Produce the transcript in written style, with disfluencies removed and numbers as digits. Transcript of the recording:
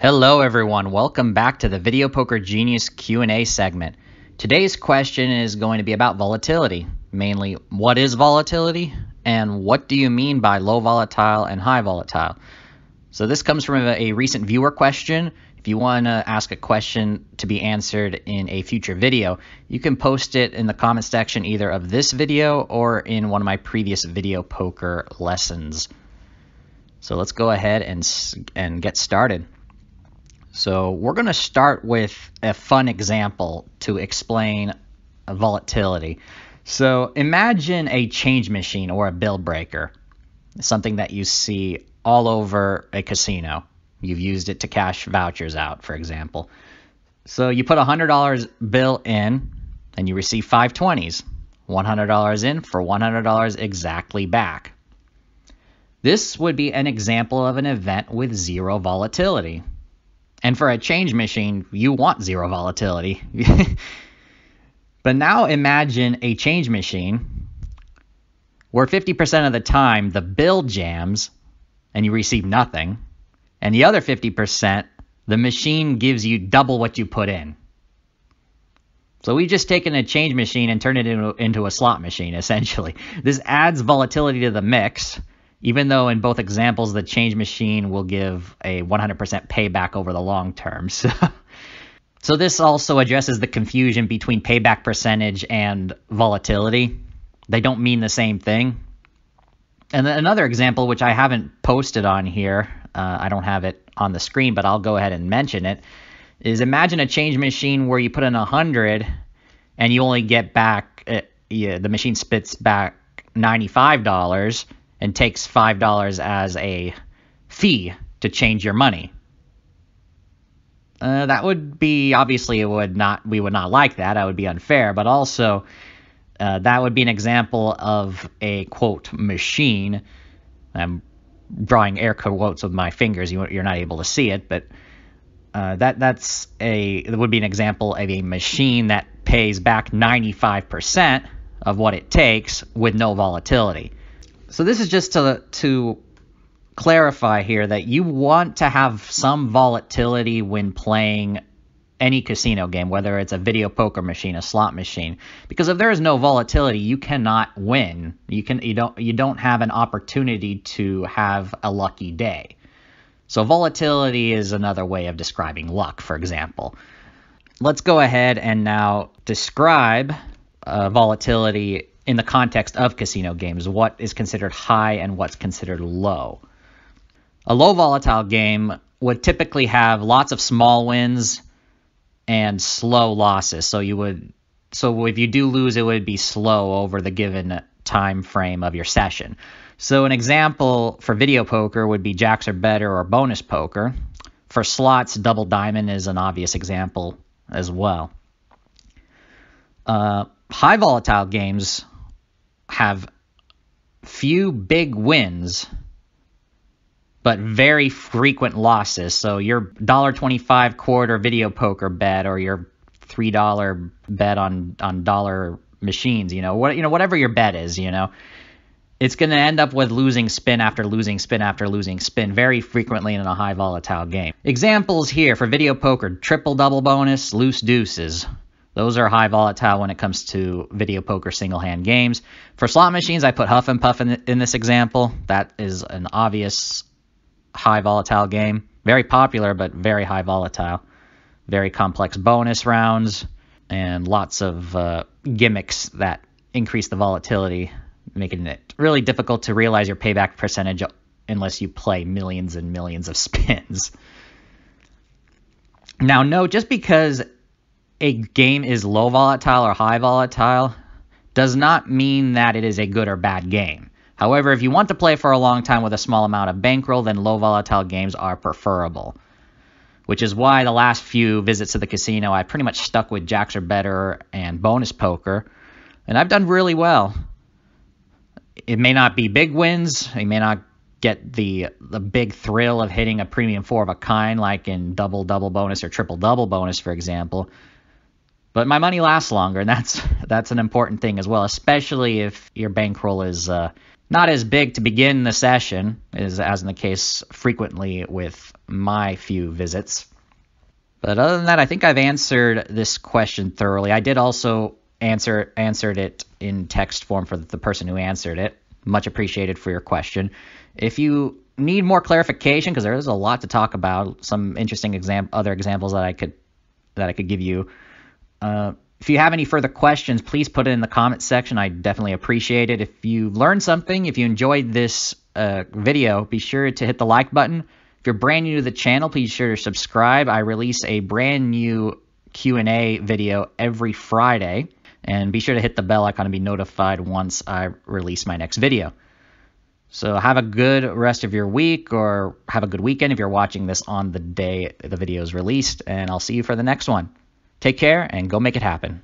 Hello everyone, welcome back to the Video Poker Genius Q&A segment. Today's question is going to be about volatility. Mainly, what is volatility and what do you mean by low volatile and high volatile? So this comes from a recent viewer question. If you want to ask a question to be answered in a future video, you can post it in the comment section either of this video or in one of my previous video poker lessons. So let's go ahead and get started. So we're going to start with a fun example to explain volatility. So imagine a change machine or a bill breaker, something that you see all over a casino. You've used it to cash vouchers out, for example. So you put a $100 bill in and you receive 5 20s. $100 in for $100 exactly back. This would be an example of an event with zero volatility. And for a change machine, you want zero volatility. But now imagine a change machine where 50% of the time the bill jams and you receive nothing. And the other 50%, the machine gives you double what you put in. So we've just taken a change machine and turned it into a slot machine, essentially. This adds volatility to the mix, even though in both examples the change machine will give a 100% payback over the long term. So this also addresses the confusion between payback percentage and volatility. They don't mean the same thing. And another example, which I haven't posted on here, I don't have it on the screen, but I'll go ahead and mention it, is imagine a change machine where you put in 100 and you only get back, the machine spits back $95 and takes $5 as a fee to change your money. That would be, obviously, we would not like that. That would be unfair, but also that would be an example of a, quote, machine. I'm drawing air quotes with my fingers. You're not able to see it, but it would be an example of a machine that pays back 95% of what it takes with no volatility. So this is just to clarify here that you want to have some volatility when playing any casino game, whether it's a video poker machine, a slot machine, because if there is no volatility, you cannot win. You don't have an opportunity to have a lucky day. So volatility is another way of describing luck, for example. Let's go ahead and now describe volatility in the context of casino games. What is considered high and what's considered low. A low volatile game would typically have lots of small wins and slow losses. So if you do lose, it would be slow over the given time frame of your session. So an example for video poker would be jacks or better or bonus poker. For slots, double diamond is an obvious example as well. High volatile games have few big wins, but very frequent losses. So your $1.25 quarter video poker bet or your $3 bet on dollar machines, whatever your bet is, it's going to end up with losing spin after losing spin after losing spin very frequently in a high volatile game. Examples here for video poker: triple double bonus, loose deuces. Those are high volatile when it comes to video poker single hand games. For slot machines, I put Huff and Puff in this example. That is an obvious high volatile game. Very popular, but very high volatile. Very complex bonus rounds and lots of gimmicks that increase the volatility, making it really difficult to realize your payback percentage unless you play millions and millions of spins. Now, note, just because a game is low volatile or high volatile does not mean that it is a good or bad game. However, if you want to play for a long time with a small amount of bankroll, then low volatile games are preferable, which is why the last few visits to the casino, I pretty much stuck with jacks or better and bonus poker, and I've done really well. It may not be big wins. You may not get the big thrill of hitting a premium 4 of a kind like in double bonus or triple double bonus, for example. But my money lasts longer, and that's an important thing as well, especially if your bankroll is not as big to begin the session, as in the case frequently with my few visits. But other than that, I think I've answered this question thoroughly. I did also answered it in text form for the person who answered it. Much appreciated for your question. If you need more clarification, because there is a lot to talk about, some interesting other examples that I could give you. If you have any further questions, please put it in the comment section. I definitely appreciate it. If you learned something, if you enjoyed this video, be sure to hit the like button. If you're brand new to the channel, please be sure to subscribe. I release a brand new Q&A video every Friday. And be sure to hit the bell icon to be notified once I release my next video. So have a good rest of your week, or have a good weekend if you're watching this on the day the video is released. And I'll see you for the next one. Take care and go make it happen.